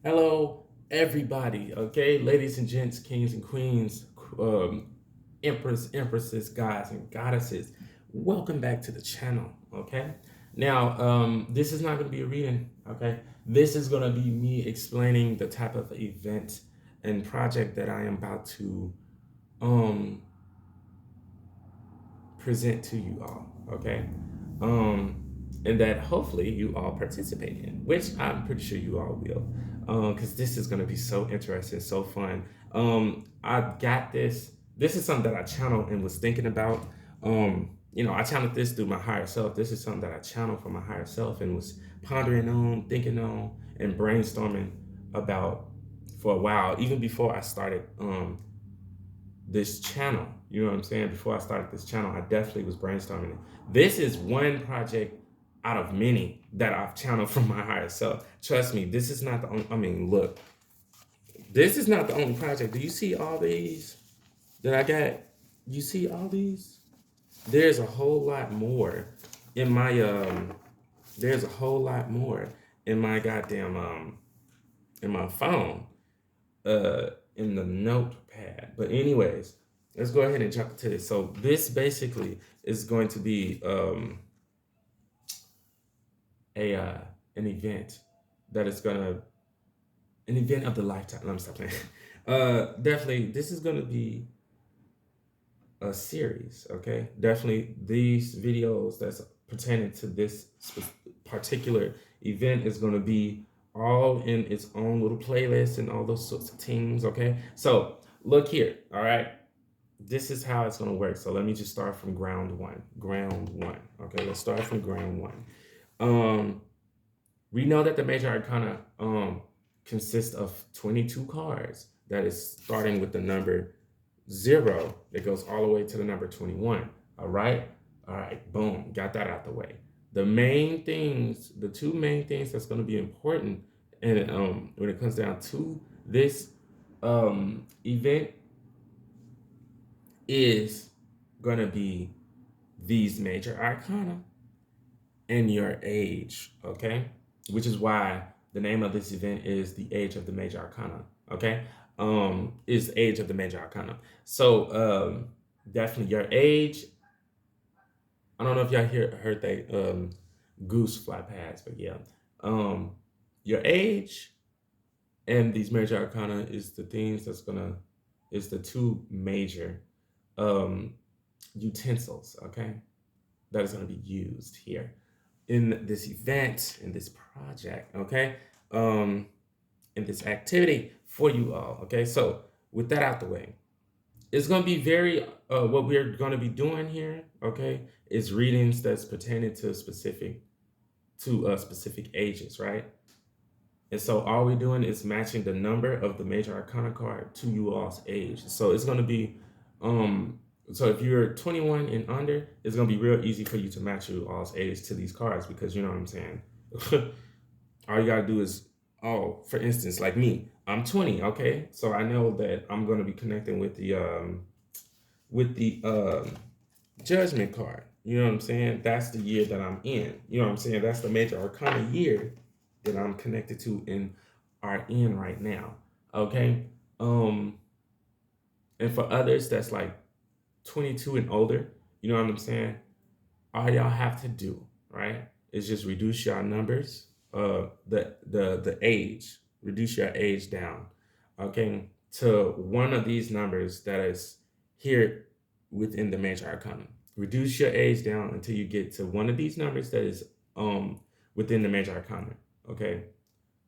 Hello, everybody. Okay, ladies and gents, kings and queens, empresses, guys and goddesses. Welcome back to the channel. Okay. Now, this is not going to be a reading. Okay, this is going to be me explaining the type of event and project that I am about to um present to you all. Okay. Um, and that hopefully you all participate in, which I'm pretty sure you all will, because this is going to be so interesting, so fun. I got this. This is something that I channeled and was thinking about. I channeled this through my higher self. This is something that I channeled from my higher self and was pondering on, thinking on, and brainstorming about for a while, even before I started this channel. You know what I'm saying? Before I started this channel, I definitely was brainstorming it. This is one project out of many that I've channeled from my higher self. Trust me, this is not the only, look, this is not the only project. Do you see all these that I got? You see all these? There's a whole lot more in my there's a whole lot more in my goddamn in my phone in the notepad. But anyways, let's go ahead and jump to this. So this basically is going to be a an event that is gonna an event of the lifetime. Let me stop playing. Definitely, this is gonna be a series. Okay, definitely these videos that's pertaining to this particular event is gonna be all in its own little playlist and all those sorts of things. Okay, so look here. All right, this is how it's going to work. So let me just start from ground one. Ground one. Okay, let's start from ground one. Um, we know that the major arcana consists of 22 cards. That is starting with the number 0 that goes all the way to the number 21. All right. All right. Boom. Got that out the way. The main things, the two main things that's going to be important, and when it comes down to this event, is going to be these major arcana and your age, okay? Which is why the name of this event is the Age of the Major Arcana, okay? Is Age of the Major Arcana. So definitely your age. I don't know if y'all heard that goose fly past, but yeah. Um, your age and these major arcana is the things that's gonna is the two major um utensils, okay, that is going to be used here in this event, in this project, okay, um, in this activity for you all, okay. So with that out the way, it's going to be very what we're going to be doing here, okay, is readings that's pertaining to specific ages, right? And so all we're doing is matching the number of the major arcana card to you all's age. So it's going to be, so if you're 21 and under, it's going to be real easy for you to match you all's age to these cards because you know what I'm saying. All you got to do is, oh, for instance, like me, I'm 20. Okay, so I know that I'm going to be connecting with the judgment card. You know what I'm saying? That's the year that I'm in. You know what I'm saying? That's the major arcana year that I'm connected to and are in right now. Okay. Um, and for others that's like 22 and older, you know what I'm saying? All y'all have to do, right, is just reduce your numbers, the age, reduce your age down, okay, to one of these numbers that is here within the major arcana. Reduce your age down until you get to one of these numbers that is within the major arcana, okay,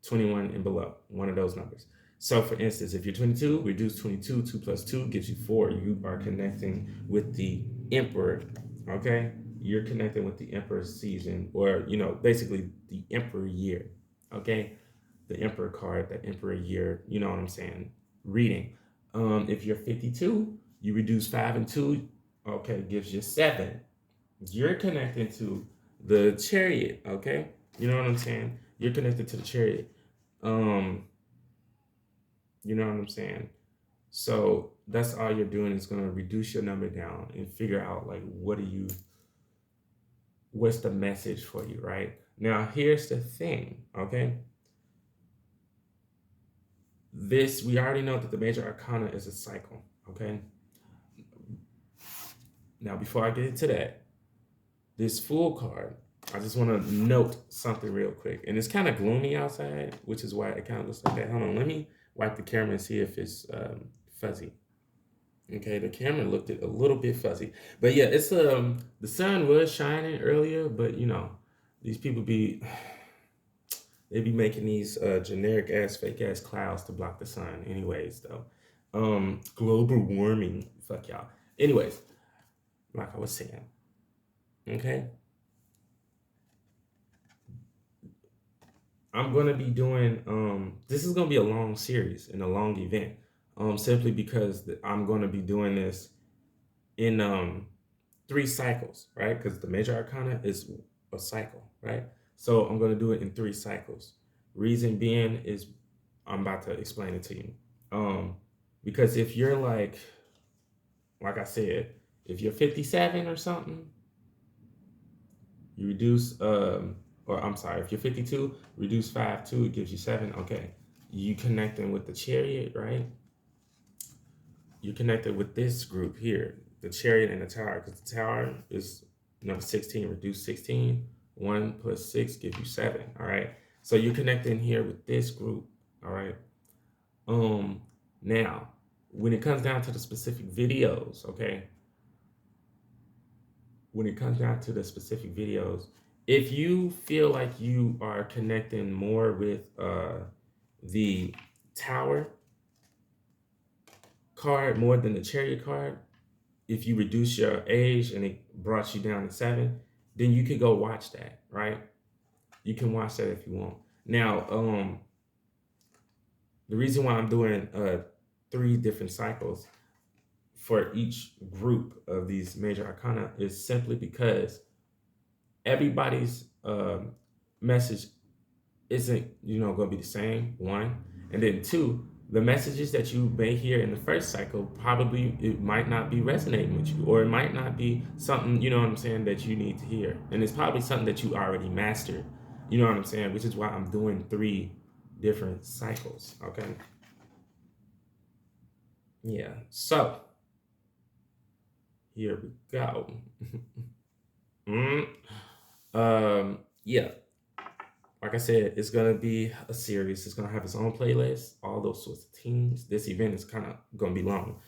21 and below, one of those numbers. So for instance, if you're 22, reduce 22, 2 plus 2 gives you 4. You are connecting with the emperor, okay? You're connecting with the emperor season, or, basically the emperor year, okay? The emperor card, the emperor year, you know what I'm saying? Reading. If you're 52, you reduce 5 and 2, okay, gives you 7. You're connecting to the chariot, okay? You know what I'm saying? You're connected to the chariot. Um, you know what I'm saying? So that's all you're doing is going to reduce your number down and figure out like what's the message for you, right? Now here's the thing, okay? this, we already know that the major arcana is a cycle. Okay. Now, before I get into that, this Fool card, I just want to note something real quick. And it's kind of gloomy outside, which is why it kind of looks like that. Hold on, let me wipe the camera and see if it's fuzzy. Okay, the camera looked it a little bit fuzzy. But yeah, it's the sun was shining earlier, but you know, these people be they be making these generic ass fake ass clouds to block the sun anyways though. Global warming, fuck y'all. Anyways, like I was saying, okay, I'm gonna be doing this is gonna be a long series and a long event. Simply because I'm gonna be doing this in 3 cycles, right? Because the major arcana is a cycle, right? So I'm gonna do it in 3 cycles. Reason being is I'm about to explain it to you. Because if you're like I said, if you're 57 or something, you reduce or I'm sorry, if you're 52, reduce 5 2, it gives you 7. Okay. You connecting with the chariot, right? You connected with this group here, the chariot and the tower, because the tower is number 16, reduce 16. 1 plus 6 gives you 7. All right. So you're connecting here with this group. All right. Now, when it comes down to the specific videos, okay, when it comes down to the specific videos, if you feel like you are connecting more with the tower card more than the chariot card, if you reduce your age and it brought you down to 7, then you could go watch that, right? You can watch that if you want. Now, the reason why I'm doing 3 different cycles for each group of these major arcana is simply because everybody's message isn't going to be the same, 1, and then 2, the messages that you may hear in the first cycle probably it might not be resonating with you, or it might not be something, you know what I'm saying, that you need to hear, and it's probably something that you already mastered, you know what I'm saying, which is why I'm doing 3 different cycles. Okay, yeah, so here we go. mm. Yeah, like I said, it's gonna be a series. It's gonna have its own playlist, all those sorts of teams. This event is kind of gonna be long.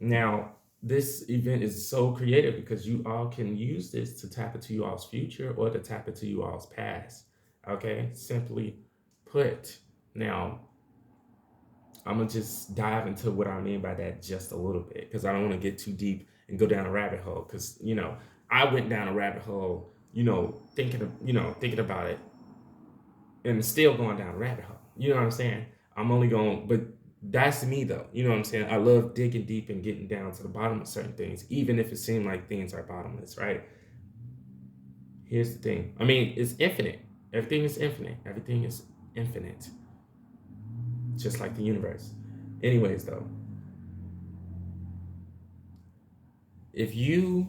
Now, this event is so creative because you all can use this to tap into you all's future or to tap into you all's past. Okay, simply put. Now, I'm gonna just dive into what I mean by that just a little bit because I don't want to get too deep and go down a rabbit hole. Because I went down a rabbit hole, thinking about it and still going down a rabbit hole. You know what I'm saying? I'm only going, but that's me though. You know what I'm saying? I love digging deep and getting down to the bottom of certain things, even if it seems like things are bottomless, right? Here's the thing. I mean, it's infinite. Everything is infinite. Everything is infinite. Just like the universe. Anyways, though, if you,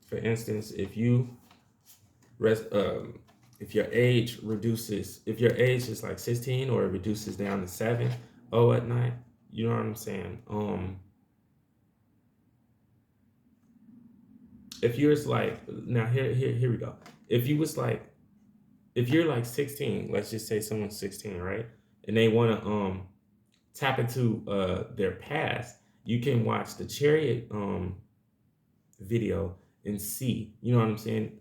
for instance, res, um, if your age reduces, if your age is like 16 or it reduces down to 7 at night, you know what I'm saying? If you're like, now here we go. If you was like, if you're like 16, let's just say someone's 16, right? And they want to tap into their past, you can watch the chariot video and see, you know what I'm saying,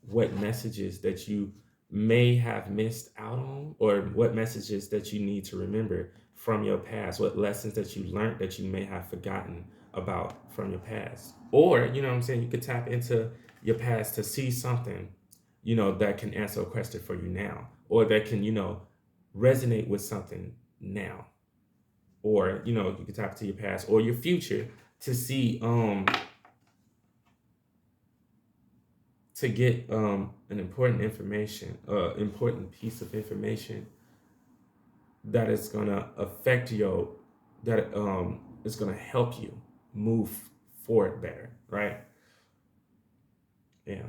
what messages that you may have missed out on, or what messages that you need to remember from your past, what lessons that you learned that you may have forgotten about from your past. Or, you know what I'm saying, you could tap into your past to see something, that can answer a question for you now, or that can, resonate with something now. Or, you could tap into your past or your future to see to get an important piece of information that is gonna affect your that is gonna help you move forward better, right? Yeah.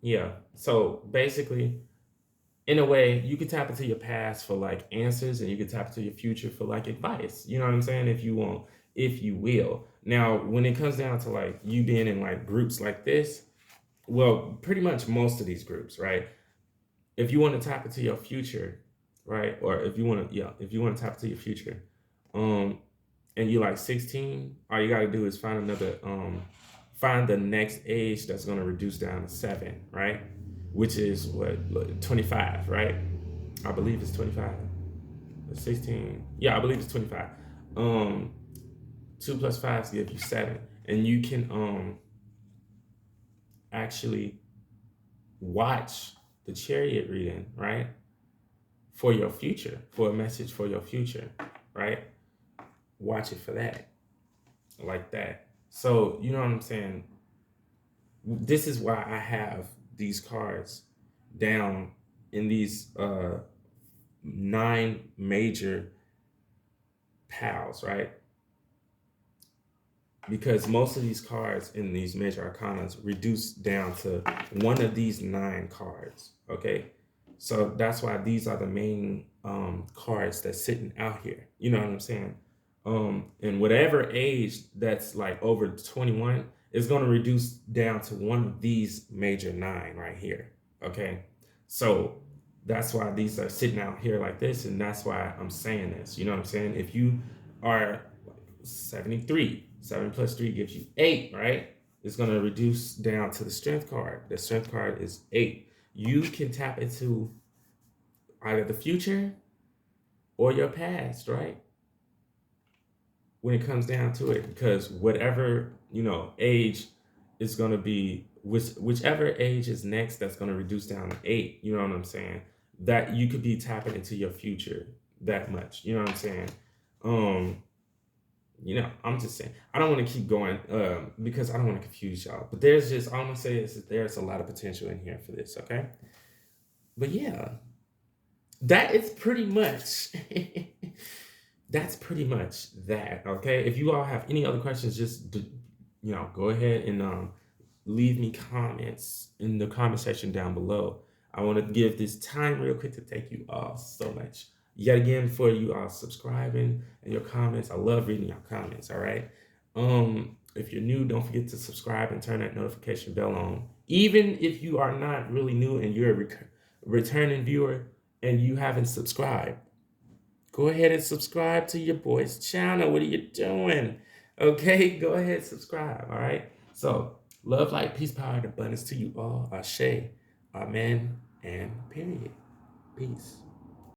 Yeah. So basically, in a way, you could tap into your past for like answers, and you could tap into your future for like advice. You know what I'm saying? If you want, if you will. Now, when it comes down to like you being in like groups like this, well, pretty much most of these groups, right? If you want to tap into your future, right? Or if you want to, yeah, if you want to tap into your future, um, and you're like 16, all you gotta do is find another, find the next age that's gonna reduce down to 7, right? Which is what, 25, right? I believe it's 25. 16. Yeah, I believe it's 25. Um, 2 plus 5 gives you 7, and you can actually watch the chariot reading, right? For your future, for a message for your future, right? Watch it for that, like that. So you know what I'm saying? This is why I have these cards down in these 9 major pals, right? Because most of these cards in these major arcanas reduce down to one of these 9 cards. Okay, so that's why these are the main cards that's sitting out here. You know what I'm saying? And whatever age that's like over 21 is going to reduce down to one of these major 9 right here. Okay, so that's why these are sitting out here like this, and that's why I'm saying this. You know what I'm saying? If you are 73. 7 plus 3 gives you 8, right? It's going to reduce down to the strength card. The strength card is 8. You can tap into either the future or your past, right? When it comes down to it, because whatever, age is going to be, whichever age is next, that's going to reduce down to 8. You know what I'm saying? That you could be tapping into your future that much. You know what I'm saying? Um, I'm just saying, I don't want to keep going because I don't want to confuse y'all. But there's just, all I'm going to say is that there's a lot of potential in here for this, okay? But yeah, that is pretty much, that's pretty much that, okay? If you all have any other questions, just, go ahead and leave me comments in the comment section down below. I want to give this time real quick to thank you all so much yet again for you all subscribing and your comments. I love reading your comments. All right. If you're new, don't forget to subscribe and turn that notification bell on. Even if you are not really new and you're a returning viewer and you haven't subscribed, go ahead and subscribe to your boy's channel. What are you doing? Okay, go ahead, subscribe. All right. So, love, light, peace, power, and abundance to you all. Ashe, amen, and period. Peace.